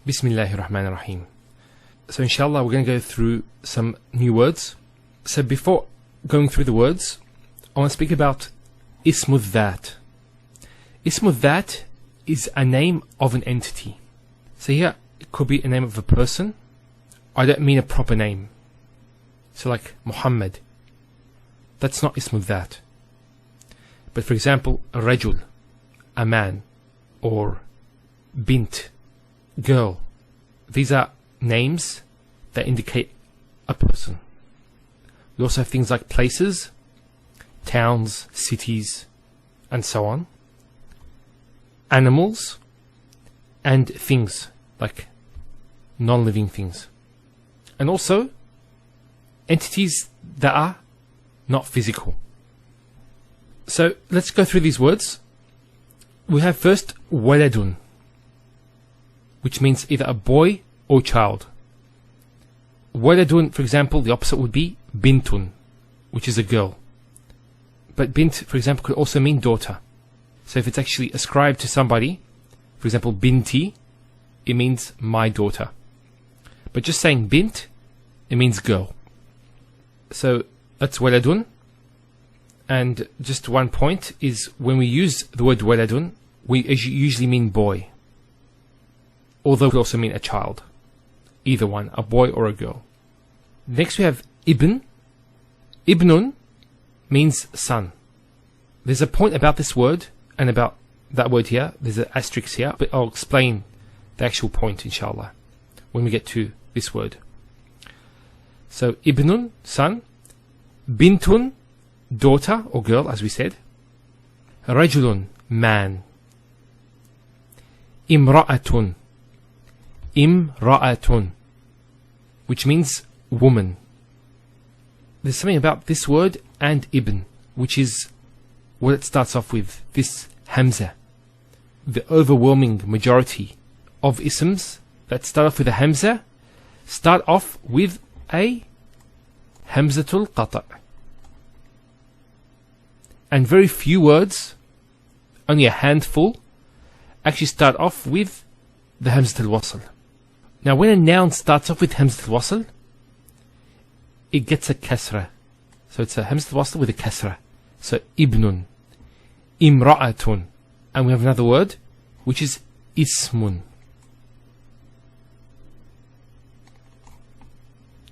Bismillahir Rahmanir Rahim. So inshallah we're going to go through some new words. So before going through the words, I want to speak about Ismu Dhat. Ismu Dhat is a name of an entity. So here it could be a name of a person. I don't mean a proper name. So like Muhammad. That's not Ismu Dhat. But for example, a rajul, a man, or bint, girl. These are names that indicate a person. We also have things like places, towns, cities, and so on. Animals, and things, like non-living things. And also, entities that are not physical. So, let's go through these words. We have first, waladun, which means either a boy or child. Waladun, for example, the opposite would be bintun, which is a girl. But bint, for example, could also mean daughter. So if it's actually ascribed to somebody, for example, binti, it means my daughter. But just saying bint, it means girl. So that's waladun. And just one point is when we use the word waladun, we usually mean boy. Although it could also mean a child. Either one, a boy or a girl. Next we have ibn. Ibnun means son. There's a point about this word and about that word here. There's an asterisk here, but I'll explain the actual point inshallah when we get to this word. So ibnun, son. Bintun, daughter or girl, as we said. Rajulun, man. Imra'atun. Imra'atun, which means woman. There's something about this word and ibn, which is what it starts off with, this hamza. The overwhelming majority of isms that start off with a hamza start off with a hamzatul qata'. And very few words, only a handful, actually start off with the hamzatul wasl. Now when a noun starts off with hamzatul wasl, it gets a kasra. So it's a hamzatul wasl with a kasra. So ibnun, imra'atun. And we have another word, which is ismun.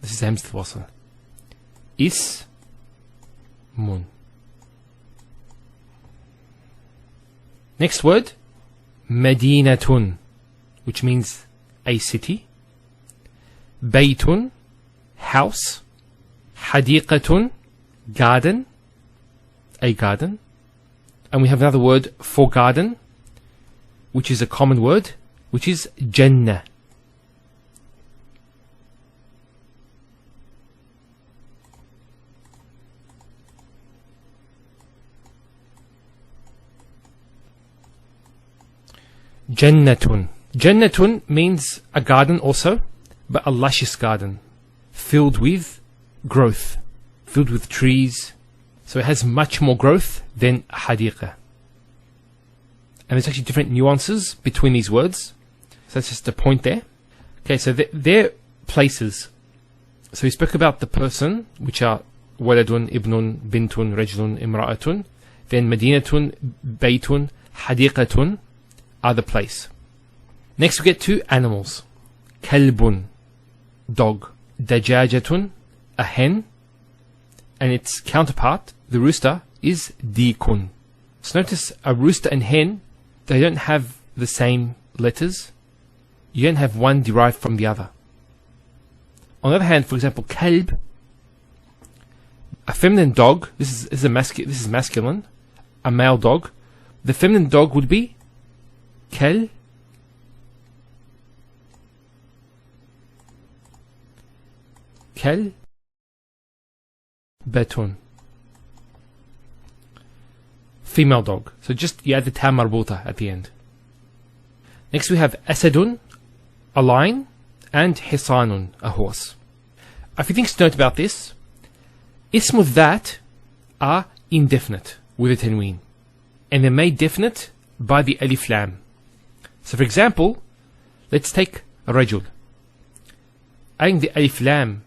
This is hamzatul wasl. Ismun. Next word, madinatun, which means a city. Baytun, house. Hadiqatun, garden, a garden. And we have another word for garden, which is a common word, which is jannah. Jannatun. Jannatun means a garden also, but a luscious garden, filled with growth, filled with trees. So it has much more growth than hadiqa. And there's actually different nuances between these words. So that's just a point there. Okay, so they're places. So we spoke about the person, which are waladun, ibnun, bintun, rajlun, imra'atun. Then madinatun, baytun, hadiqatun are the place. Next we get to animals. Kalbun, dog. Dajajatun, a hen. And its counterpart, the rooster, is dikun. So notice a rooster and hen, they don't have the same letters. You don't have one derived from the other. On the other hand, for example, kalb, a feminine dog, this is masculine, a male dog. The feminine dog would be kal, batun. Female dog. So just you add the ta marbuta at the end. Next we have asadun, a lion, and hisanun, a horse. A few things to note about this. Ismu Dhat are indefinite with a tanween, and they're made definite by the alif lam. So for example, let's take رجل. Adding the alif lam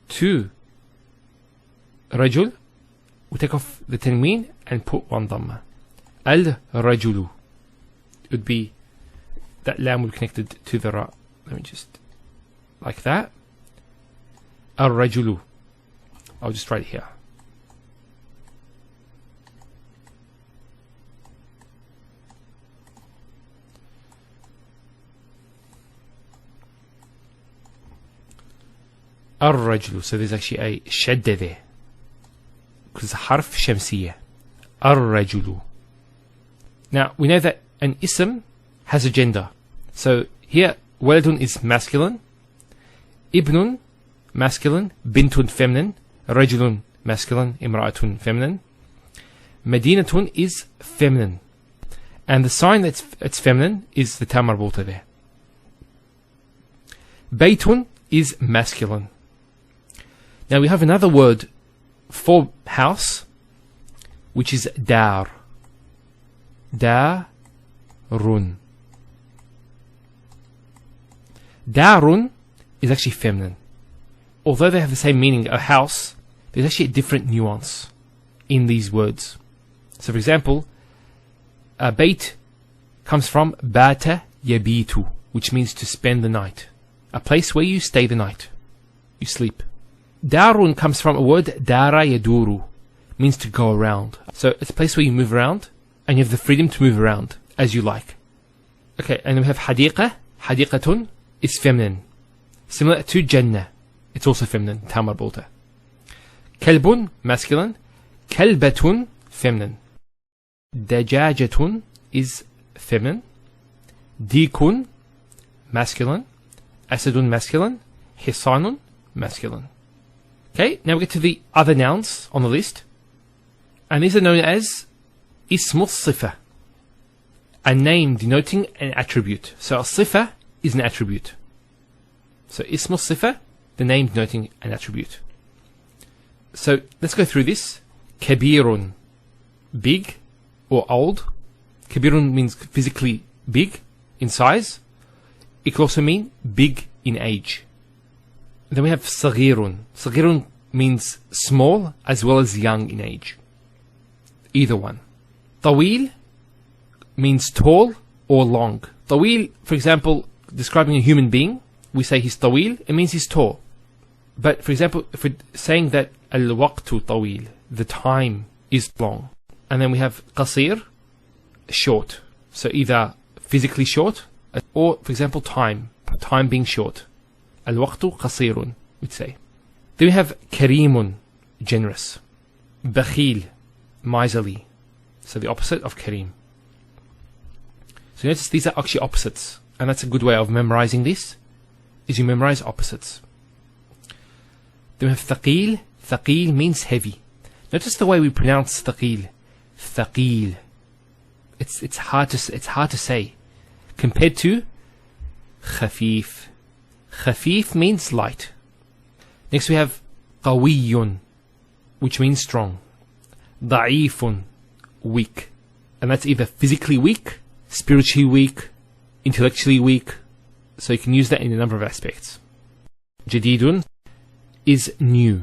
to رجل, we take off the tanween and put one dhamma. الرجل would be, that lam will be connected to the ra. Let me just, like that. الرجل, I'll just write it here. الرجل, so there's actually a shadda there because harf shamsiyya. الرجل. Now we know that an ism has a gender, so here waladun is masculine, ibnun masculine, bintun feminine, rajulun masculine, imra'atun feminine, madinatun is feminine, and the sign that's feminine is the ta marbuta there. Baytun is masculine. Now we have another word for house, which is dar. Darun. Darun is actually feminine. Although they have the same meaning, a house, there's actually a different nuance in these words. So for example, a bayt comes from bata yabitu, which means to spend the night. A place where you stay the night. You sleep. Darun comes from a word dara yaduru, means to go around. So it's a place where you move around and you have the freedom to move around as you like. Okay, and then we have hadiqa. Hadiqatun is feminine. Similar to jannah, it's also feminine, ta marbuta. Kalbun, masculine. Kalbatun, feminine. Dajajatun is feminine. Dikun, masculine. Asadun, masculine. Hisanun, masculine. Okay, now we get to the other nouns on the list, and these are known as ismu sifa, a name denoting an attribute. So a sifa is an attribute. So ismu sifa, the name denoting an attribute. So let's go through this. Kabirun, big or old. Kabirun means physically big in size. It can also mean big in age. Then we have saghirun. Saghirun means small as well as young in age. Either one. Tawil means tall or long. Tawil, for example, describing a human being, we say he's tawil, it means he's tall. But for example, if we're saying that al-waqtu tawil, the time is long. And then we have qasir, short. So either physically short or, for example, time being short. Al-waqtu qasirun, we'd say. Then we have karimun, generous. Bakhil, miserly. So the opposite of karim. So notice these are actually opposites. And that's a good way of memorizing this, is you memorize opposites. Then we have thaqil. Thaqil means heavy. Notice the way we pronounce thaqil. Thaqil. It's hard to say. Compared to khafif. Khafif means light. Next we have qawiyun, which means strong. Da'ifun, weak. And that's either physically weak, spiritually weak, intellectually weak. So you can use that in a number of aspects. Jadidun is new.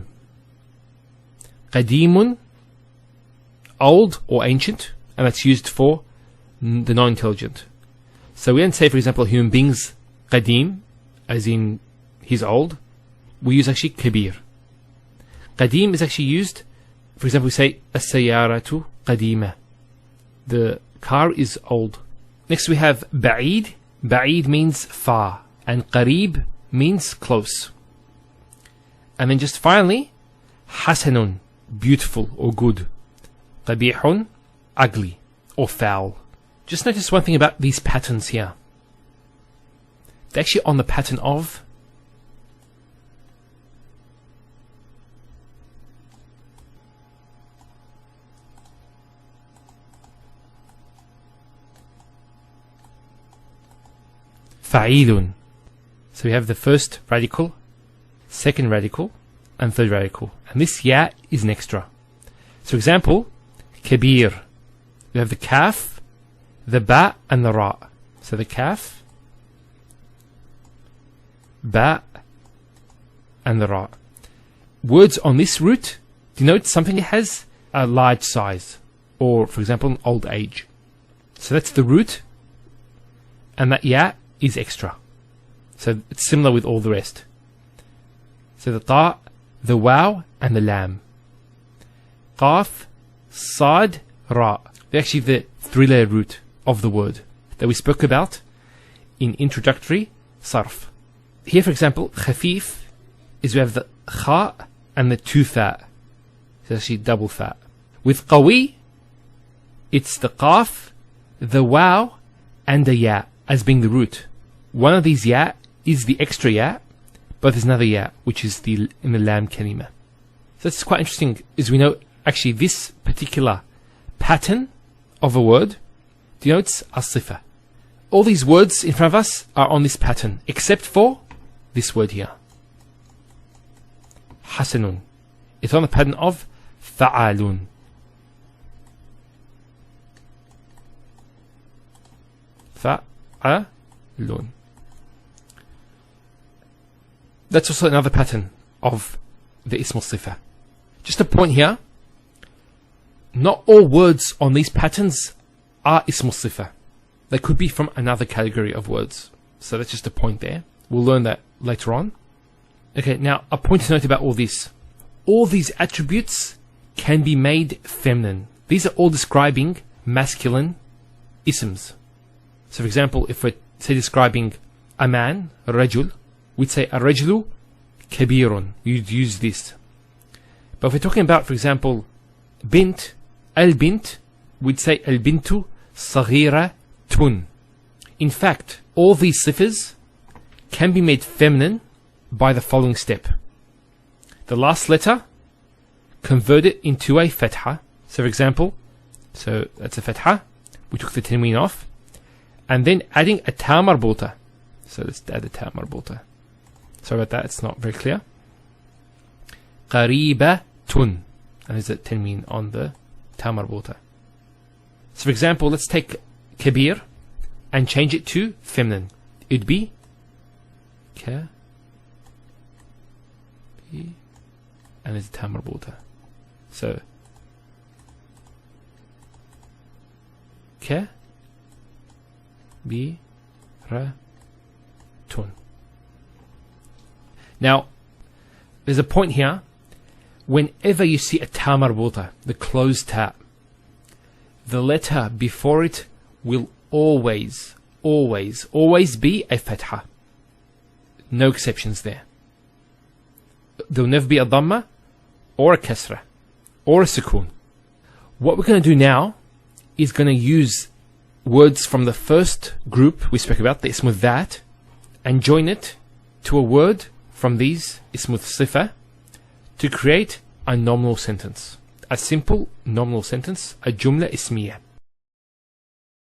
Qadimun, old or ancient, and that's used for the non-intelligent. So we don't say, for example, human beings qadim, as in he's old. We use actually kabir. Qadim is actually used, for example, we say as-sayyaratu qadima. The car is old. Next we have ba'id. Ba'id means far, and qarib means close. And then just finally, hasanun, beautiful or good. Qabihun, ugly or foul. Just notice one thing about these patterns here. They're actually on the pattern of fa'ilun. So we have the first radical, second radical, and third radical. And this ya is an extra. So example, kabir. We have the kaf, the ba, and the ra. So the kaf, ba, and the ra. Words on this root denote something that has a large size, or for example an old age. So that's the root, and that ya is extra. So it's similar with all the rest. So the ta, the waw, and the lam. Qaf, sad, ra. They're actually the three-layer root of the word that we spoke about in introductory sarf. Here, for example, khafif is we have the kha and the two fa. It's actually double fa. With qawi, it's the qaf, the waw, and the ya as being the root. One of these ya is the extra ya, but there's another ya which is in the lam kalima. So that's quite interesting, is we know actually this particular pattern of a word denotes as-sifa. All these words in front of us are on this pattern, except for this word here. Hasanun. It's on the pattern of fa'alun. Fa'alun. That's also another pattern of the ism al-sifa. Just a point here, not all words on these patterns are ism al-sifa. They could be from another category of words. So that's just a point there. We'll learn that later on. Okay, now a point to note about all this. All these attributes can be made feminine. These are all describing masculine isms. So for example, if we're say describing a man, a rajul, we'd say a rajulu kabirun. You'd use this. But if we're talking about, for example, bint, al-bint, we'd say al-bintu saghiratun. In fact, all these sifas can be made feminine by the following step. The last letter, convert it into a fatha. So for example, so that's a fatha. We took the tanween off. And then adding a ta marbuta. So let's add a ta marbuta. Sorry about that, it's not very clear. Qaribatun. And there's a tanween on the ta marbuta. So for example, let's take kabir and change it to feminine. It'd be ka, and there's a ta marbuta. So ka, bi, ra, tun. Now, there's a point here. Whenever you see a ta marbuta, the closed ta, the letter before it will always be a fatha. No exceptions there. There will never be a dhamma or a kasra or a sukoon. What we're going to do now is going to use words from the first group we spoke about, the ism that, and join it to a word from these ism sifa to create a nominal sentence. A simple nominal sentence, a jumla ismiya.